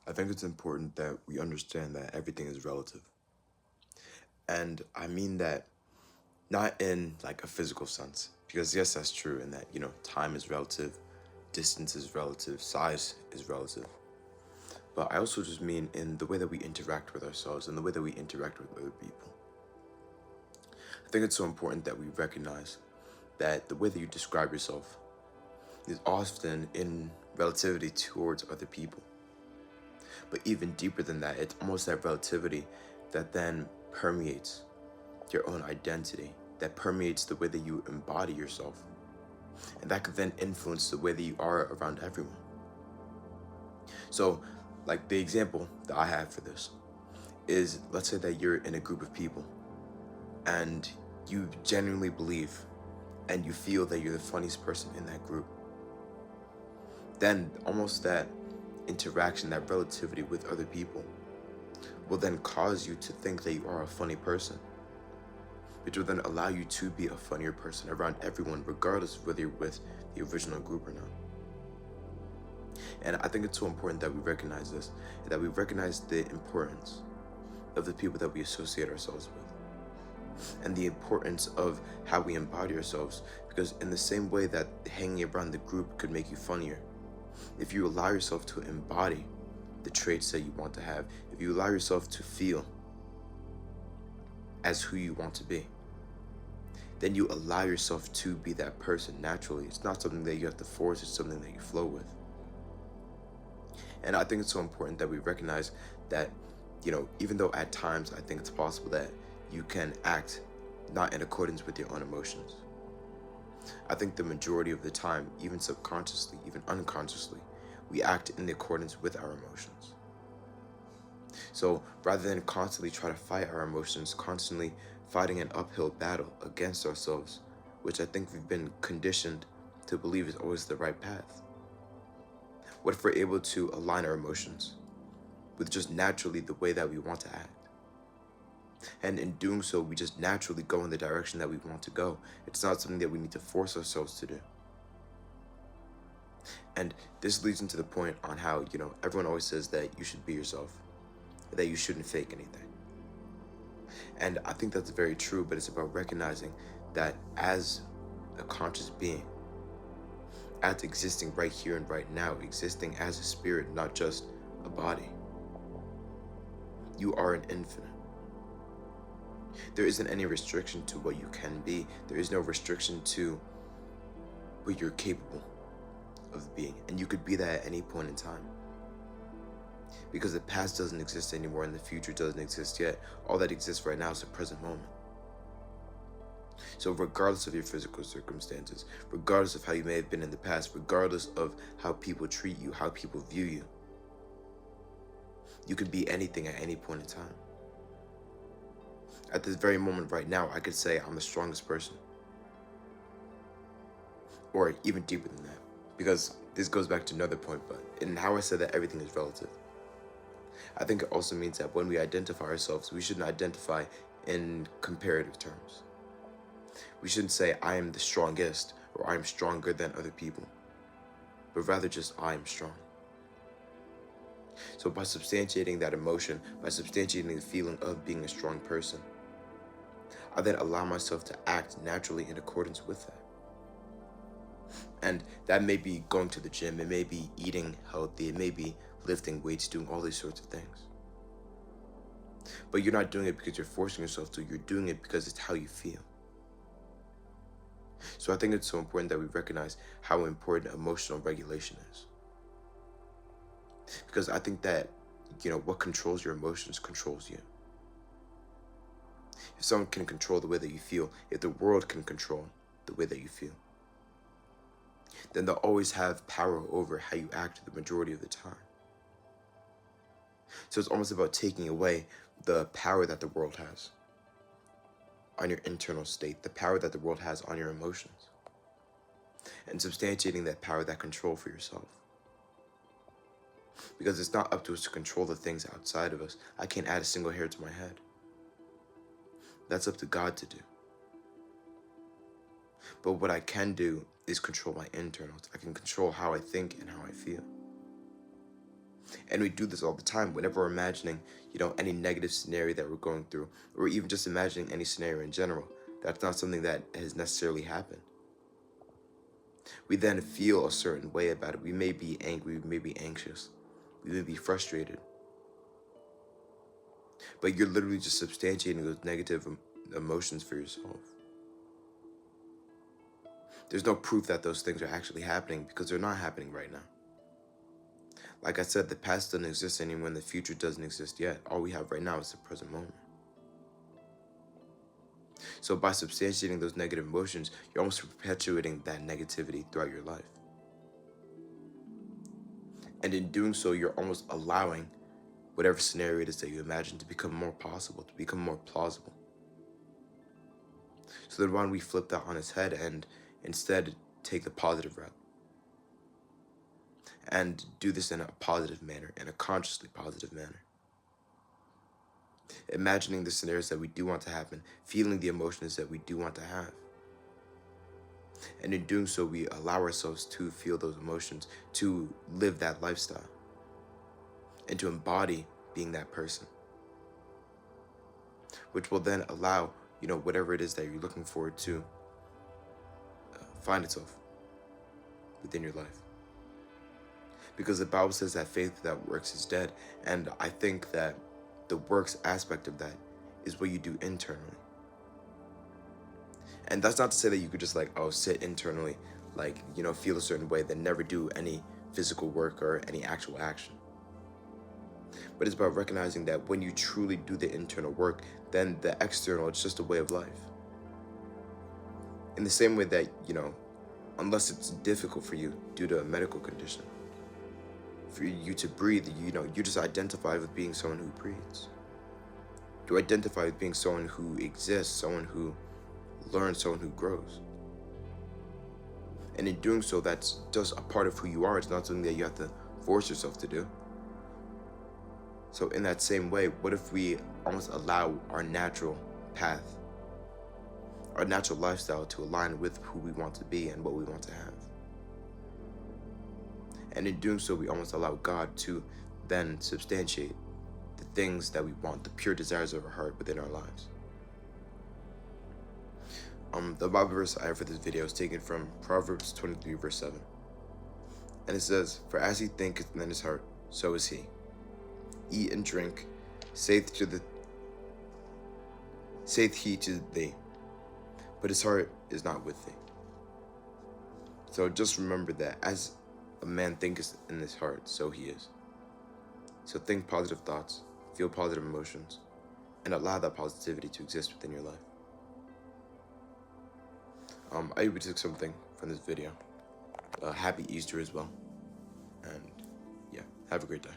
I think it's important that we understand that everything is relative. And I mean that not in like a physical sense, because yes, that's true in that, time is relative, distance is relative, size is relative. But I also just mean in the way that we interact with ourselves and the way that we interact with other people. I think it's so important that we recognize that the way that you describe yourself is often in relativity towards other people. But even deeper than that, it's almost that relativity that then permeates your own identity, that permeates the way that you embody yourself. And that could then influence the way that you are around everyone. So, like the example that I have for this is, let's say that you're in a group of people and you genuinely believe and you feel that you're the funniest person in that group. Then almost that interaction, that relativity with other people will then cause you to think that you are a funny person, which will then allow you to be a funnier person around everyone, regardless of whether you're with the original group or not. And I think it's so important that we recognize this, that we recognize the importance of the people that we associate ourselves with, and the importance of how we embody ourselves, because in the same way that hanging around the group could make you funnier, if you allow yourself to embody the traits that you want to have, if you allow yourself to feel as who you want to be, then you allow yourself to be that person naturally. It's not something that you have to force, it's something that you flow with. And I think it's so important that we recognize that, even though at times I think it's possible that you can act not in accordance with your own emotions, I think the majority of the time, even subconsciously, even unconsciously, we act in accordance with our emotions. So rather than constantly try to fight our emotions, constantly fighting an uphill battle against ourselves, which I think we've been conditioned to believe is always the right path, what if we're able to align our emotions with just naturally the way that we want to act? And in doing so, we just naturally go in the direction that we want to go. It's not something that we need to force ourselves to do. And this leads into the point on how, everyone always says that you should be yourself, that you shouldn't fake anything. And I think that's very true, but it's about recognizing that as a conscious being, as existing right here and right now, existing as a spirit, not just a body, you are an infinite. There isn't any restriction to what you can be. There is no restriction to what you're capable of being. And you could be that at any point in time. Because the past doesn't exist anymore and the future doesn't exist yet. All that exists right now is the present moment. So regardless of your physical circumstances, regardless of how you may have been in the past, regardless of how people treat you, how people view you, you could be anything at any point in time. At this very moment right now, I could say I'm the strongest person. Or even deeper than that. Because this goes back to another point, but in how I said that everything is relative, I think it also means that when we identify ourselves, we shouldn't identify in comparative terms. We shouldn't say I am the strongest or I am stronger than other people, but rather just I am strong. So by substantiating that emotion, by substantiating the feeling of being a strong person, I then allow myself to act naturally in accordance with that. And that may be going to the gym, it may be eating healthy, it may be lifting weights, doing all these sorts of things. But you're not doing it because you're forcing yourself to, you're doing it because it's how you feel. So I think it's so important that we recognize how important emotional regulation is. Because I think that, what controls your emotions controls you. If someone can control the way that you feel, if the world can control the way that you feel, then they'll always have power over how you act the majority of the time. So it's almost about taking away the power that the world has on your internal state, the power that the world has on your emotions, and substantiating that power, that control for yourself. Because it's not up to us to control the things outside of us. I can't add a single hair to my head. That's up to God to do. But what I can do is control my internals. I can control how I think and how I feel. And we do this all the time whenever we're imagining, any negative scenario that we're going through, or even just imagining any scenario in general. That's not something that has necessarily happened. We then feel a certain way about it. We may be angry, we may be anxious, we may be frustrated. But you're literally just substantiating those negative emotions for yourself. There's no proof that those things are actually happening because they're not happening right now. Like I said, the past doesn't exist anymore and the future doesn't exist yet. All we have right now is the present moment. So by substantiating those negative emotions, you're almost perpetuating that negativity throughout your life. And in doing so, you're almost allowing whatever scenario it is that you imagine to become more possible, to become more plausible. So then why don't we flip that on its head and instead take the positive route? And do this in a positive manner, in a consciously positive manner. Imagining the scenarios that we do want to happen, feeling the emotions that we do want to have. And in doing so, we allow ourselves to feel those emotions, to live that lifestyle, and to embody being that person. Which will then allow, whatever it is that you're looking forward to find itself within your life. Because the Bible says that faith without works is dead. And I think that the works aspect of that is what you do internally. And that's not to say that you could just sit internally, feel a certain way, then never do any physical work or any actual action. But it's about recognizing that when you truly do the internal work, then the external, it's just a way of life. In the same way that, unless it's difficult for you due to a medical condition, for you to breathe, you just identify with being someone who breathes. You identify with being someone who exists, someone who learns, someone who grows. And in doing so, that's just a part of who you are. It's not something that you have to force yourself to do. So in that same way, what if we almost allow our natural path, our natural lifestyle to align with who we want to be and what we want to have? And in doing so, we almost allow God to then substantiate the things that we want, the pure desires of our heart within our lives. The Bible verse I have for this video is taken from Proverbs 23, verse 7. And it says, "For as he thinketh in his heart, so is he. Eat and drink, saith he to thee, but his heart is not with thee." So just remember that as a man thinketh in his heart, so he is. So think positive thoughts, feel positive emotions, and allow that positivity to exist within your life. I hope you took something from this video. Happy Easter as well. And yeah, have a great day.